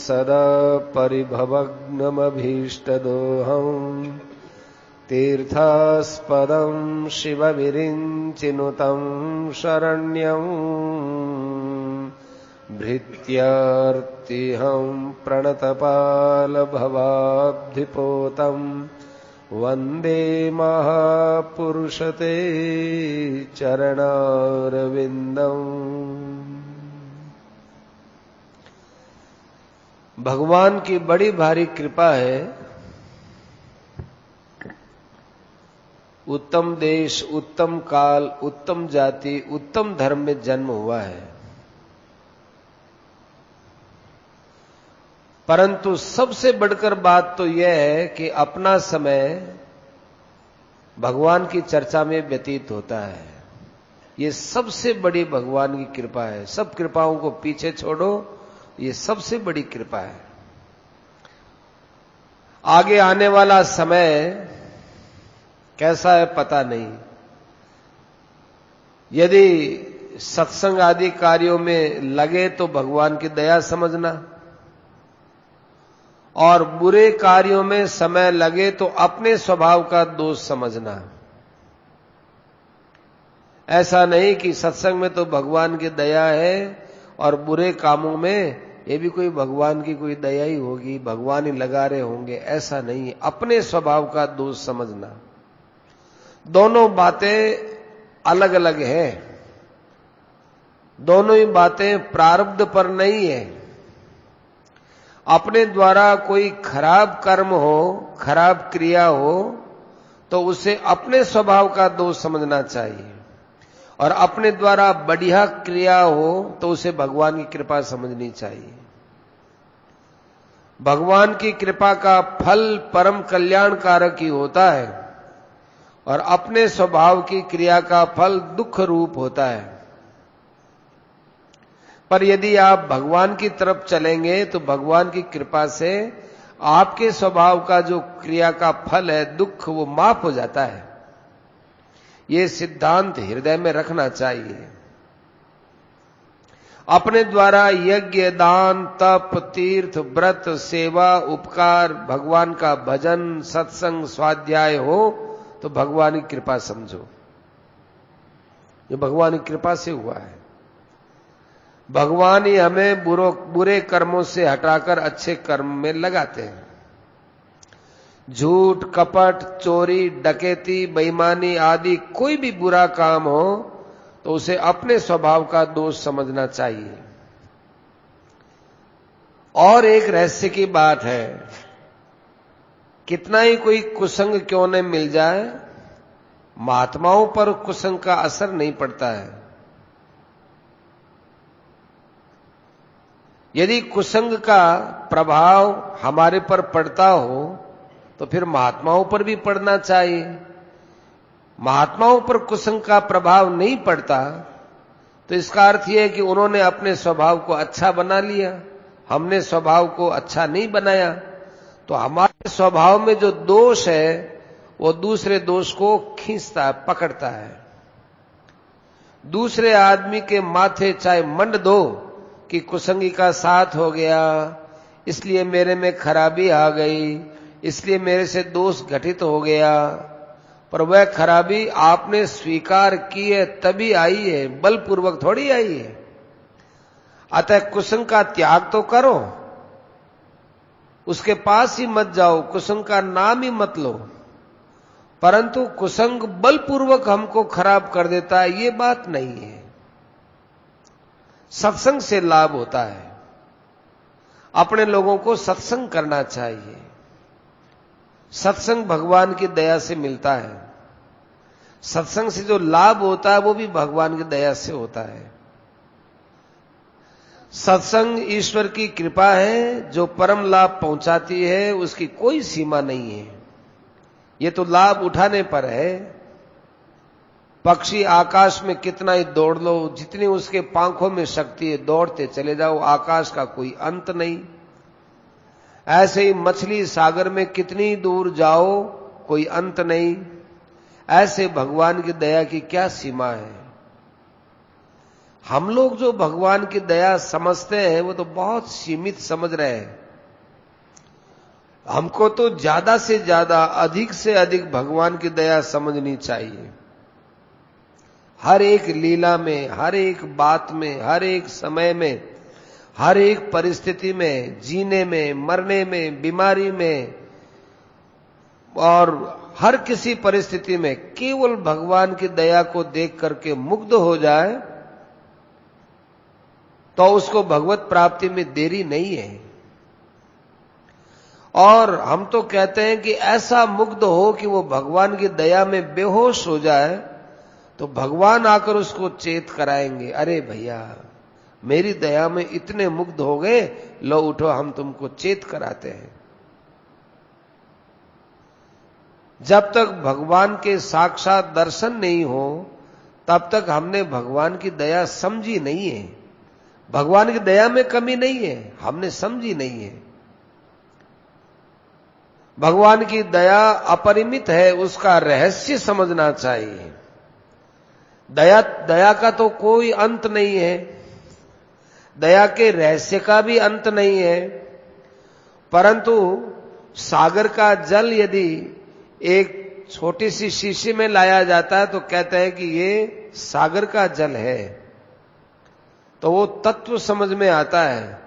सदा परिभवग्नमभीष्टदोहम् तीर्थास्पदं शिवविरिञ्चिनुतं शरण्यं भृत्यार्तिहं प्रणतपालभवाब्धिपोतं वन्दे महापुरुषते चरणारविन्दम्। भगवान की बड़ी भारी कृपा है। उत्तम देश, उत्तम काल, उत्तम जाति, उत्तम धर्म में जन्म हुआ है। परंतु सबसे बढ़कर बात तो यह है कि अपना समय भगवान की चर्चा में व्यतीत होता है। ये सबसे बड़ी भगवान की कृपा है। सब कृपाओं को पीछे छोड़ो, ये सबसे बड़ी कृपा है। आगे आने वाला समय कैसा है पता नहीं। यदि सत्संग आदि कार्यों में लगे तो भगवान की दया समझना, और बुरे कार्यों में समय लगे तो अपने स्वभाव का दोष समझना। ऐसा नहीं कि सत्संग में तो भगवान की दया है और बुरे कामों में ये भी कोई भगवान की कोई दया ही होगी, भगवान ही लगा रहे होंगे। ऐसा नहीं, अपने स्वभाव का दोष समझना। दोनों बातें अलग अलग हैं। दोनों ही बातें प्रारब्ध पर नहीं है। अपने द्वारा कोई खराब कर्म हो, खराब क्रिया हो, तो उसे अपने स्वभाव का दोष समझना चाहिए, और अपने द्वारा बढ़िया क्रिया हो तो उसे भगवान की कृपा समझनी चाहिए। भगवान की कृपा का फल परम कल्याणकारक ही होता है, और अपने स्वभाव की क्रिया का फल दुख रूप होता है। पर यदि आप भगवान की तरफ चलेंगे तो भगवान की कृपा से आपके स्वभाव का जो क्रिया का फल है, दुख, वो माफ हो जाता है। ये सिद्धांत हृदय में रखना चाहिए। अपने द्वारा यज्ञ, दान, तप, तीर्थ, व्रत, सेवा, उपकार, भगवान का भजन, सत्संग, स्वाध्याय हो तो भगवान की कृपा समझो। ये भगवान की कृपा से हुआ है। भगवान ही हमें बुरे कर्मों से हटाकर अच्छे कर्म में लगाते हैं। झूठ, कपट, चोरी, डकैती, बेईमानी आदि कोई भी बुरा काम हो तो उसे अपने स्वभाव का दोष समझना चाहिए। और एक रहस्य की बात है, कितना ही कोई कुसंग क्यों न मिल जाए, महात्माओं पर कुसंग का असर नहीं पड़ता है। यदि कुसंग का प्रभाव हमारे पर पड़ता हो तो फिर महात्माओं पर भी पड़ना चाहिए। महात्माओं पर कुसंग का प्रभाव नहीं पड़ता तो इसका अर्थ यह है कि उन्होंने अपने स्वभाव को अच्छा बना लिया, हमने स्वभाव को अच्छा नहीं बनाया। तो हमारे स्वभाव में जो दोष है वो दूसरे दोष को खींचता है, पकड़ता है। दूसरे आदमी के माथे चाहे मंड दो कि कुसंगी का साथ हो गया, इसलिए मेरे में खराबी आ गई, इसलिए मेरे से दोष घटित हो गया, पर वह खराबी आपने स्वीकार की है तभी आई है, बलपूर्वक थोड़ी आई है। अतः कुसंग का त्याग तो करो, उसके पास ही मत जाओ, कुसंग का नाम ही मत लो। परंतु कुसंग बलपूर्वक हमको खराब कर देता है, ये बात नहीं है। सत्संग से लाभ होता है। अपने लोगों को सत्संग करना चाहिए। सत्संग भगवान की दया से मिलता है। सत्संग से जो लाभ होता है वो भी भगवान की दया से होता है। सत्संग ईश्वर की कृपा है, जो परम लाभ पहुंचाती है, उसकी कोई सीमा नहीं है। ये तो लाभ उठाने पर है। पक्षी आकाश में कितना ही दौड़ लो, जितनी उसके पांखों में शक्ति है दौड़ते चले जाओ, आकाश का कोई अंत नहीं। ऐसे ही मछली सागर में कितनी दूर जाओ, कोई अंत नहीं। ऐसे भगवान की दया की क्या सीमा है। हम लोग जो भगवान की दया समझते हैं वो तो बहुत सीमित समझ रहे हैं। हमको तो ज्यादा से ज्यादा, अधिक से अधिक भगवान की दया समझनी चाहिए। हर एक लीला में, हर एक बात में, हर एक समय में, हर एक परिस्थिति में, जीने में, मरने में, बीमारी में और हर किसी परिस्थिति में केवल भगवान की दया को देख करके मुग्ध हो जाए तो उसको भगवत प्राप्ति में देरी नहीं है। और हम तो कहते हैं कि ऐसा मुग्ध हो कि वो भगवान की दया में बेहोश हो जाए तो भगवान आकर उसको चेत कराएंगे, अरे भैया मेरी दया में इतने मुग्ध हो गए, लो उठो हम तुमको चेत कराते हैं। जब तक भगवान के साक्षात दर्शन नहीं हो तब तक हमने भगवान की दया समझी नहीं है। भगवान की दया में कमी नहीं है, हमने समझी नहीं है। भगवान की दया अपरिमित है, उसका रहस्य समझना चाहिए। दया का तो कोई अंत नहीं है, दया के रहस्य का भी अंत नहीं है। परंतु सागर का जल यदि एक छोटी सी शीशी में लाया जाता है तो कहते हैं कि ये सागर का जल है, तो वो तत्व समझ में आता है।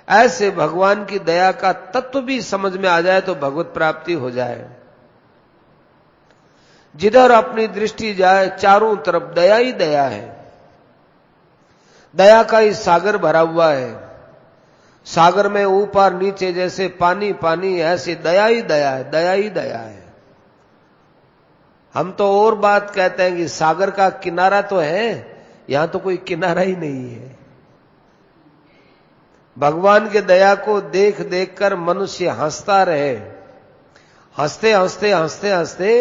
ऐसे भगवान की दया का तत्व भी समझ में आ जाए तो भगवत प्राप्ति हो जाए। जिधर अपनी दृष्टि जाए चारों तरफ दया ही दया है, दया का ही सागर भरा हुआ है। सागर में ऊपर नीचे जैसे पानी पानी, ऐसी दया ही दया है, दया ही दया है। हम तो और बात कहते हैं कि सागर का किनारा तो है, यहां तो कोई किनारा ही नहीं है। भगवान के दया को देख देख कर मनुष्य हंसता रहे, हंसते हंसते हंसते हंसते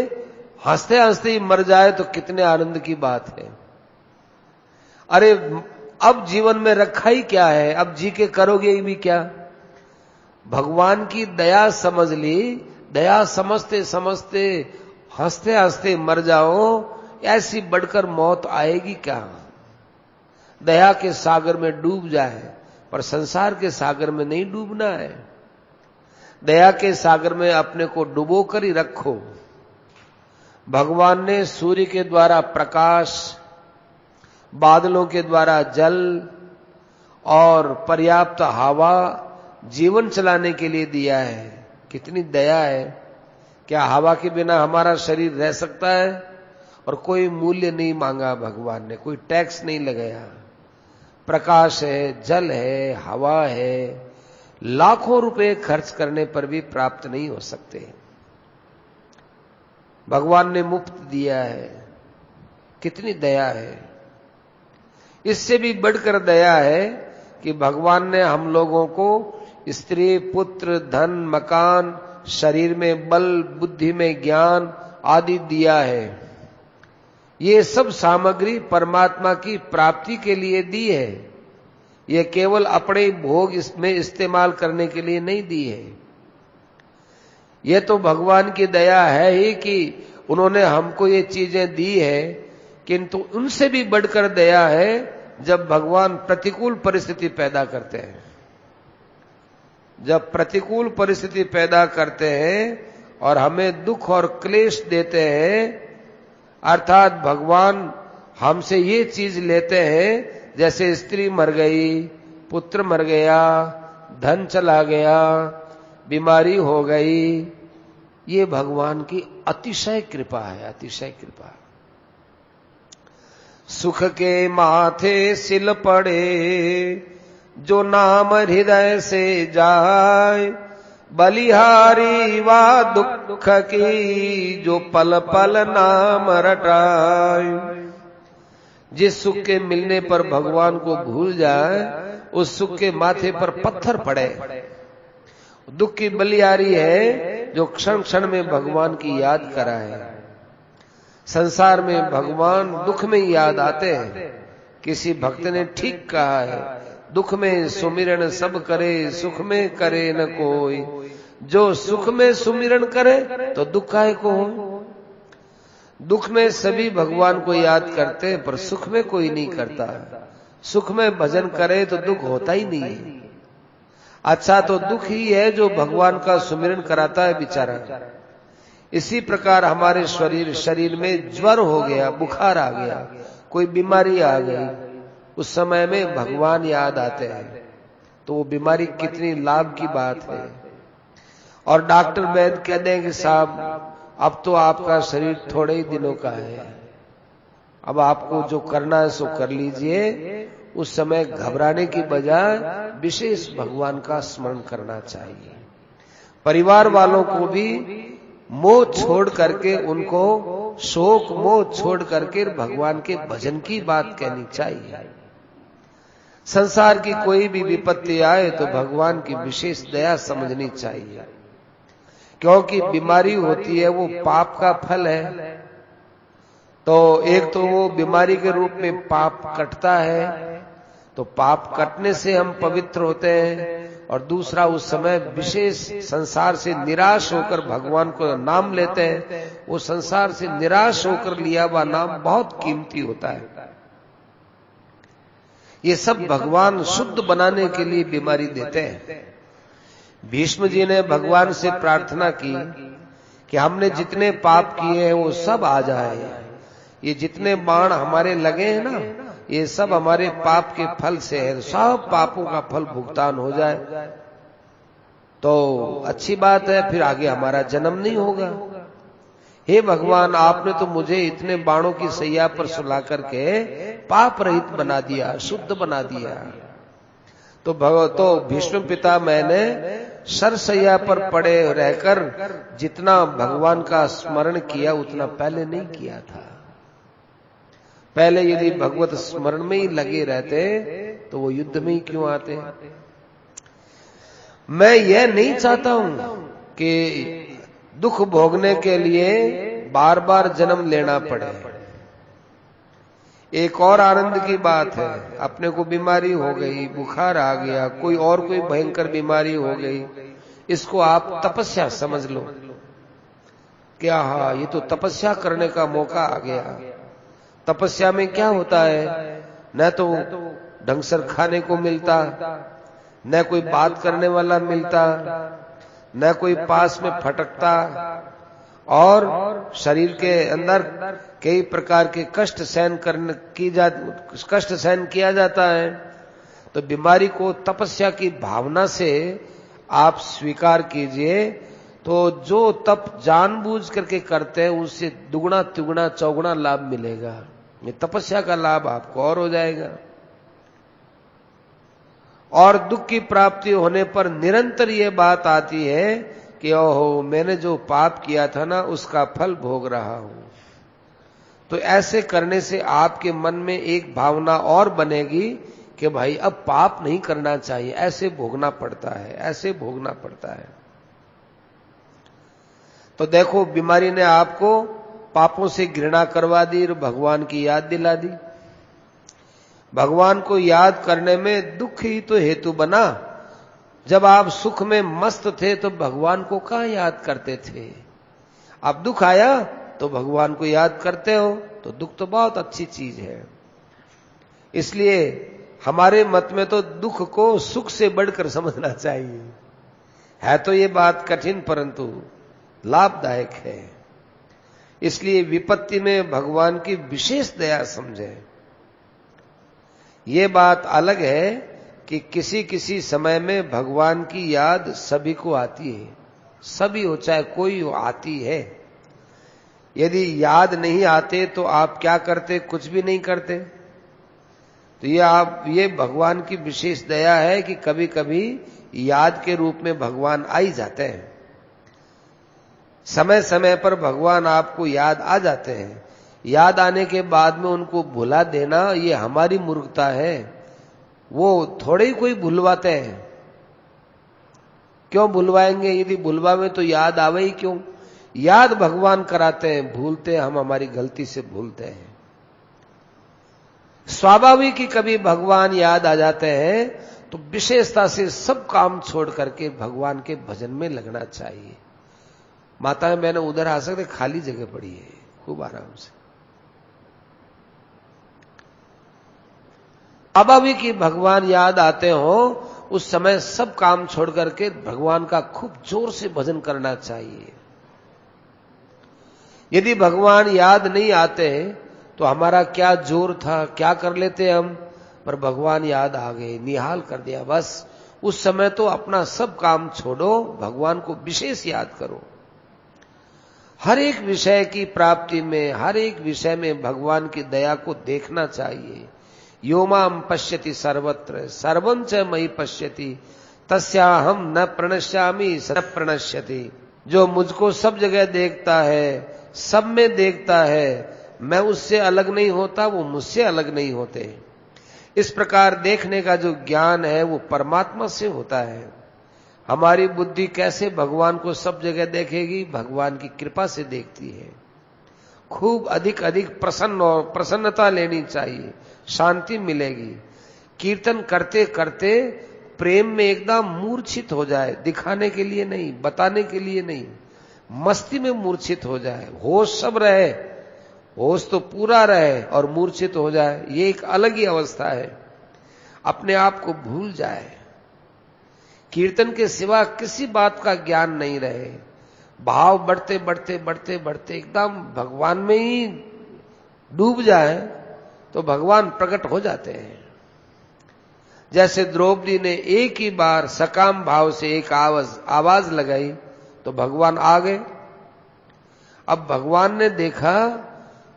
हंसते हंसते ही मर जाए तो कितने आनंद की बात है। अरे अब जीवन में रखा ही क्या है, अब जी के करोगे भी क्या। भगवान की दया समझ ली, दया समझते समझते हंसते हंसते मर जाओ, ऐसी बढ़कर मौत आएगी क्या। दया के सागर में डूब जाए, पर संसार के सागर में नहीं डूबना है। दया के सागर में अपने को डुबो कर ही रखो। भगवान ने सूर्य के द्वारा प्रकाश, बादलों के द्वारा जल और पर्याप्त हवा जीवन चलाने के लिए दिया है। कितनी दया है। क्या हवा के बिना हमारा शरीर रह सकता है। और कोई मूल्य नहीं मांगा भगवान ने, कोई टैक्स नहीं लगाया। प्रकाश है, जल है, हवा है, लाखों रुपए खर्च करने पर भी प्राप्त नहीं हो सकते। भगवान ने मुफ्त दिया है। कितनी दया है। इससे भी बढ़कर दया है कि भगवान ने हम लोगों को स्त्री, पुत्र, धन, मकान, शरीर में बल, बुद्धि में ज्ञान आदि दिया है। ये सब सामग्री परमात्मा की प्राप्ति के लिए दी है। ये केवल अपने भोग इसमें इस्तेमाल करने के लिए नहीं दी है। ये तो भगवान की दया है ही कि उन्होंने हमको ये चीजें दी है, किंतु उनसे भी बढ़कर दया है जब भगवान प्रतिकूल परिस्थिति पैदा करते हैं। जब प्रतिकूल परिस्थिति पैदा करते हैं और हमें दुख और क्लेश देते हैं, अर्थात भगवान हमसे ये चीज लेते हैं, जैसे स्त्री मर गई, पुत्र मर गया, धन चला गया, बीमारी हो गई, ये भगवान की अतिशय कृपा है, अतिशय कृपा। सुख के माथे सिल पड़े जो नाम हृदय से जाए, बलिहारी वा दुख की जो पल पल नाम रटाए। जिस सुख के मिलने पर भगवान को भूल जाए, उस सुख के माथे पर पत्थर पड़े। दुख की बलिहारी है जो क्षण क्षण में भगवान की याद कराए। संसार में भगवान दुख में याद आते हैं। किसी भक्त ने ठीक कहा है, दुख में सुमिरन सब करे, सुख में करे न कोई। जो सुख में सुमिरन करे तो दुख काहे को हो। दुख में सभी भगवान को याद करते हैं, पर सुख में कोई नहीं करता। सुख में भजन करे तो दुख होता ही नहीं है। अच्छा तो दुख ही है जो भगवान का सुमिरन कराता है बेचारा। इसी प्रकार हमारे शरीर में ज्वर हो गया, बुखार आ गया, कोई बीमारी आ गई, उस समय में भगवान याद आते हैं, तो वो बीमारी कितनी लाभ की बात है। और डॉक्टर वैद्य कह दें कि साहब अब तो आपका शरीर थोड़े ही दिनों का है, अब आपको जो करना है सो कर लीजिए, उस समय घबराने की बजाय विशेष भगवान का स्मरण करना चाहिए। परिवार वालों को भी मोह छोड़ करके, उनको शोक मोह छोड़ करके भगवान के भजन की बात कहनी चाहिए। संसार की कोई भी विपत्ति आए तो भगवान की विशेष दया समझनी चाहिए, क्योंकि बीमारी होती है वो पाप का फल है। तो एक तो वो बीमारी के रूप में पाप कटता है, तो पाप कटने से हम पवित्र होते हैं, और दूसरा उस समय विशेष संसार से निराश होकर भगवान को नाम लेते हैं, वो संसार से निराश होकर लिया हुआ नाम बहुत कीमती होता है। ये सब भगवान शुद्ध बनाने के लिए बीमारी देते हैं। भीष्म जी ने भगवान से प्रार्थना की कि हमने जितने पाप किए हैं वो सब आ जाए, ये जितने बाण हमारे लगे हैं ना, ये सब हमारे पाप के फल से है, सब पापों का फल भुगतान हो जाए तो अच्छी बात है, फिर आगे हमारा जन्म नहीं होगा। हे भगवान, आपने तो मुझे इतने बाणों की सैया पर सुला करके पाप रहित बना दिया, शुद्ध बना दिया। तो भीष्म पिता मैंने सरसैया पर पड़े रहकर जितना भगवान का स्मरण किया उतना पहले नहीं किया था। पहले यदि भगवत स्मरण में ही लगे रहते तो वो युद्ध में ही क्यों आते। मैं यह नहीं चाहता हूं कि दुख भोगने के लिए बार बार जन्म लेना पड़े। एक और आनंद की बात है, अपने को बीमारी हो गई, बुखार आ गया, कोई भयंकर बीमारी हो गई, इसको आप तपस्या समझ लो। क्या हाँ, ये तो तपस्या करने का मौका आ गया। तपस्या में क्या होता है, न तो ढंग से खाने को मिलता, न कोई बात करने वाला मिलता, न कोई पास में फटकता, और शरीर के अंदर कई प्रकार के कष्ट सहन किया जाता है। तो बीमारी को तपस्या की भावना से आप स्वीकार कीजिए, तो जो तप जानबूझ करके करते हैं उससे दुगना तिगुना चौगुना लाभ मिलेगा। ये तपस्या का लाभ आपको और हो जाएगा। और दुख की प्राप्ति होने पर निरंतर ये बात आती है कि ओहो, मैंने जो पाप किया था ना उसका फल भोग रहा हूं। तो ऐसे करने से आपके मन में एक भावना और बनेगी कि भाई अब पाप नहीं करना चाहिए, ऐसे भोगना पड़ता है, ऐसे भोगना पड़ता है। तो देखो, बीमारी ने आपको पापों से घृणा करवा दी और भगवान की याद दिला दी। भगवान को याद करने में दुख ही तो हेतु बना। जब आप सुख में मस्त थे तो भगवान को कहां याद करते थे। अब दुख आया तो भगवान को याद करते हो, तो दुख तो बहुत अच्छी चीज है। इसलिए हमारे मत में तो दुख को सुख से बढ़कर समझना चाहिए। है तो ये बात कठिन परंतु लाभदायक है। इसलिए विपत्ति में भगवान की विशेष दया समझें। ये बात अलग है कि किसी किसी समय में भगवान की याद सभी को आती है, सभी हो चाहे कोई हो, आती है। यदि याद नहीं आते तो आप क्या करते, कुछ भी नहीं करते। तो ये भगवान की विशेष दया है कि कभी कभी याद के रूप में भगवान आ ही जाते हैं। समय समय पर भगवान आपको याद आ जाते हैं। याद आने के बाद में उनको भुला देना ये हमारी मूर्खता है। वो थोड़े ही कोई भुलवाते हैं। क्यों भुलवाएंगे? यदि भुलवावे तो याद आवे ही क्यों? याद भगवान कराते हैं, भूलते हम हमारी गलती से भूलते हैं। स्वाभाविक ही कभी भगवान याद आ जाते हैं तो विशेषता से सब काम छोड़ करके भगवान के भजन में लगना चाहिए। माता मैंने उधर आ सकते, खाली जगह पड़ी है, खूब आराम से। अब अभी कि भगवान याद आते हो, उस समय सब काम छोड़ करके भगवान का खूब जोर से भजन करना चाहिए। यदि भगवान याद नहीं आते तो हमारा क्या जोर था, क्या कर लेते हम, पर भगवान याद आ गए, निहाल कर दिया। बस उस समय तो अपना सब काम छोड़ो, भगवान को विशेष याद करो। हर एक विषय की प्राप्ति में, हर एक विषय में भगवान की दया को देखना चाहिए। यो माम पश्यति सर्वत्र सर्वं च मयि पश्यति तस्याहम न प्रणश्यामि स न प्रणश्यति। जो मुझको सब जगह देखता है, सब में देखता है, मैं उससे अलग नहीं होता, वो मुझसे अलग नहीं होते। इस प्रकार देखने का जो ज्ञान है वो परमात्मा से होता है। हमारी बुद्धि कैसे भगवान को सब जगह देखेगी, भगवान की कृपा से देखती है। खूब अधिक अधिक प्रसन्न और प्रसन्नता लेनी चाहिए, शांति मिलेगी। कीर्तन करते करते प्रेम में एकदम मूर्छित हो जाए, दिखाने के लिए नहीं, बताने के लिए नहीं, मस्ती में मूर्छित हो जाए, होश सब रहे, होश तो पूरा रहे और मूर्छित हो जाए, ये एक अलग ही अवस्था है। अपने आप को भूल जाए, कीर्तन के सिवा किसी बात का ज्ञान नहीं रहे, भाव बढ़ते बढ़ते बढ़ते बढ़ते एकदम भगवान में ही डूब जाए तो भगवान प्रकट हो जाते हैं। जैसे द्रौपदी ने एक ही बार सकाम भाव से एक आवाज लगाई तो भगवान आ गए। अब भगवान ने देखा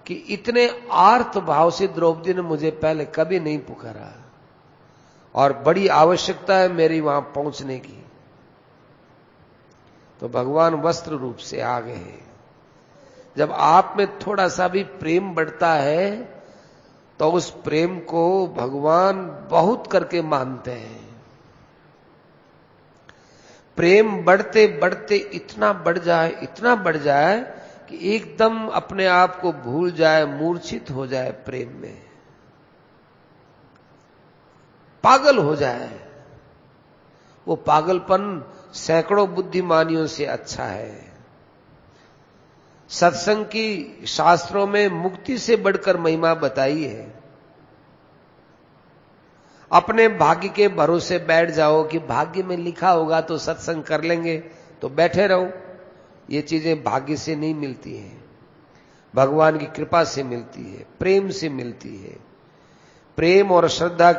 कि इतने आर्त भाव से द्रौपदी ने मुझे पहले कभी नहीं पुकारा और बड़ी आवश्यकता है मेरी वहां पहुंचने की, तो भगवान वस्त्र रूप से आ गए। जब आप में थोड़ा सा भी प्रेम बढ़ता है तो उस प्रेम को भगवान बहुत करके मानते हैं। प्रेम बढ़ते बढ़ते इतना बढ़ जाए, इतना बढ़ जाए कि एकदम अपने आप को भूल जाए, मूर्छित हो जाए, प्रेम में पागल हो जाए। वो पागलपन सैकड़ों बुद्धिमानियों से अच्छा है। सत्संग की शास्त्रों में मुक्ति से बढ़कर महिमा बताई है। अपने भाग्य के भरोसे बैठ जाओ कि भाग्य में लिखा होगा तो सत्संग कर लेंगे, तो बैठे रहो। ये चीजें भाग्य से नहीं मिलती हैं, भगवान की कृपा से मिलती है, प्रेम से मिलती है। प्रेम और श्रद्धा